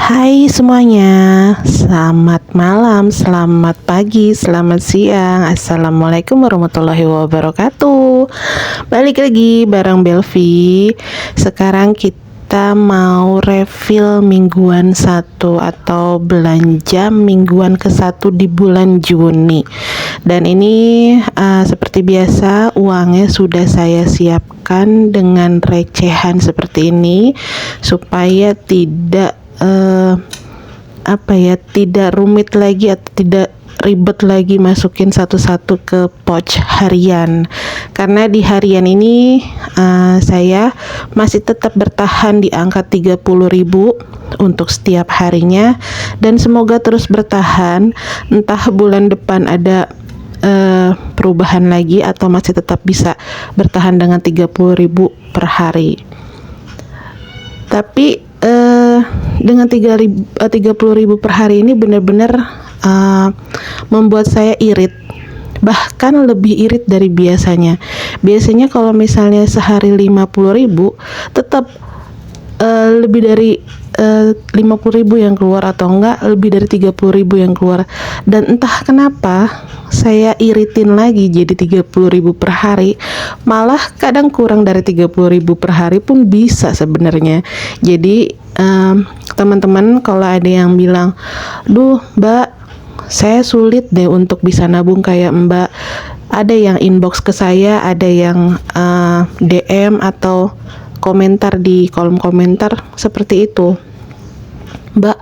Hai semuanya, selamat malam, selamat pagi, selamat siang. Assalamualaikum warahmatullahi wabarakatuh. Balik lagi bareng Belvi. Sekarang kita mau refill mingguan 1 atau belanja mingguan ke-1 di bulan Juni. Dan ini seperti biasa uangnya sudah saya siapkan dengan recehan seperti ini supaya tidak tidak rumit lagi atau tidak ribet lagi masukin satu-satu ke pouch harian, karena di harian ini saya masih tetap bertahan di angka 30.000 untuk setiap harinya, dan semoga terus bertahan, entah bulan depan ada perubahan lagi atau masih tetap bisa bertahan dengan 30.000 per hari. Tapi dengan 30.000 per hari ini benar-benar membuat saya irit, bahkan lebih irit dari biasanya. Biasanya kalau misalnya sehari 50.000 tetap lebih dari 50.000 yang keluar, atau enggak lebih dari 30.000 yang keluar, dan entah kenapa saya iritin lagi jadi 30.000 per hari, malah kadang kurang dari 30.000 per hari pun bisa sebenarnya. Jadi teman-teman kalau ada yang bilang, duh mbak, saya sulit deh untuk bisa nabung kayak mbak, ada yang inbox ke saya, ada yang DM atau komentar di kolom komentar seperti itu. Mbak,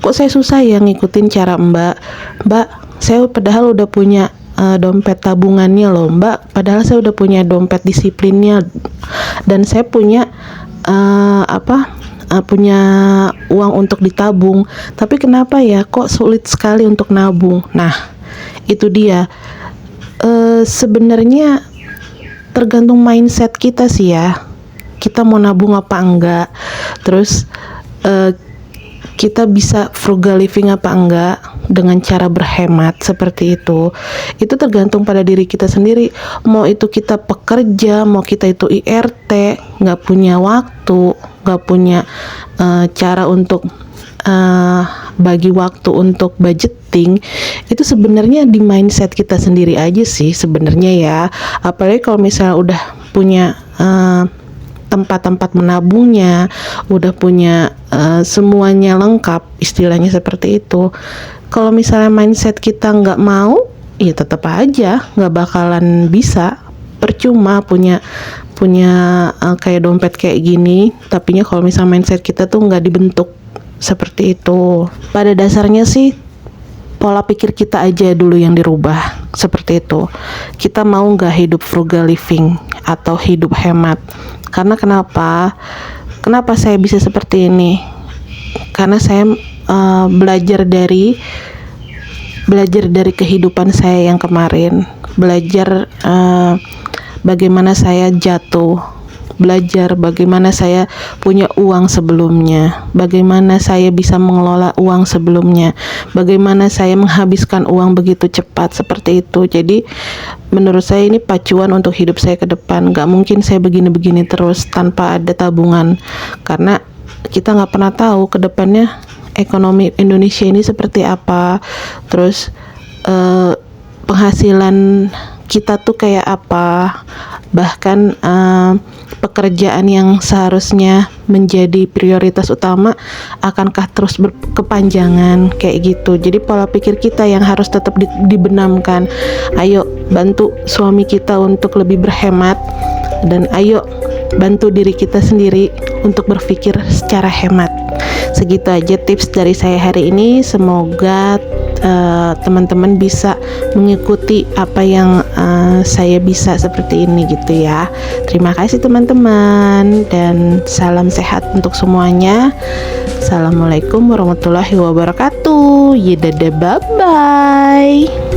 kok saya susah ya ngikutin cara mbak. Mbak, saya padahal udah punya dompet tabungannya loh mbak, padahal saya udah punya dompet disiplinnya, dan saya punya punya uang untuk ditabung, tapi kenapa ya kok sulit sekali untuk nabung. Nah itu dia, sebenarnya tergantung mindset kita sih ya, kita mau nabung apa enggak, terus kita bisa frugal living apa enggak dengan cara berhemat seperti itu. Itu tergantung pada diri kita sendiri. Mau itu kita pekerja, mau kita itu IRT, nggak punya waktu, nggak punya cara untuk bagi waktu untuk budgeting, itu sebenarnya di mindset kita sendiri aja sih sebenarnya ya. Apalagi kalau misalnya udah punya tempat-tempat menabungnya, udah punya semuanya lengkap, istilahnya seperti itu. Kalau misalnya mindset kita nggak mau, ya tetap aja nggak bakalan bisa. Percuma punya kayak dompet kayak gini, tapinya kalau misalnya mindset kita tuh nggak dibentuk seperti itu. Pada dasarnya sih pola pikir kita aja dulu yang dirubah seperti itu. Kita mau nggak hidup frugal living atau hidup hemat? Karena kenapa saya bisa seperti ini? Karena saya belajar dari kehidupan saya yang kemarin, belajar bagaimana saya jatuh, belajar bagaimana saya punya uang sebelumnya, bagaimana saya bisa mengelola uang sebelumnya, bagaimana saya menghabiskan uang begitu cepat seperti itu. Jadi menurut saya ini pacuan untuk hidup saya ke depan. Gak mungkin saya begini-begini terus tanpa ada tabungan, karena kita gak pernah tahu ke depannya ekonomi Indonesia ini seperti apa, terus penghasilan kita tuh kayak apa, bahkan pekerjaan yang seharusnya menjadi prioritas utama akankah terus berkepanjangan kayak gitu. Jadi pola pikir kita yang harus tetap dibenamkan. Ayo bantu suami kita untuk lebih berhemat, dan ayo bantu diri kita sendiri untuk berpikir secara hemat. Segitu aja tips dari saya hari ini. Semoga teman-teman bisa mengikuti apa yang saya bisa seperti ini gitu ya. Terima kasih teman-teman, dan salam sehat untuk semuanya. Assalamualaikum warahmatullahi wabarakatuh. Dadah, bye bye.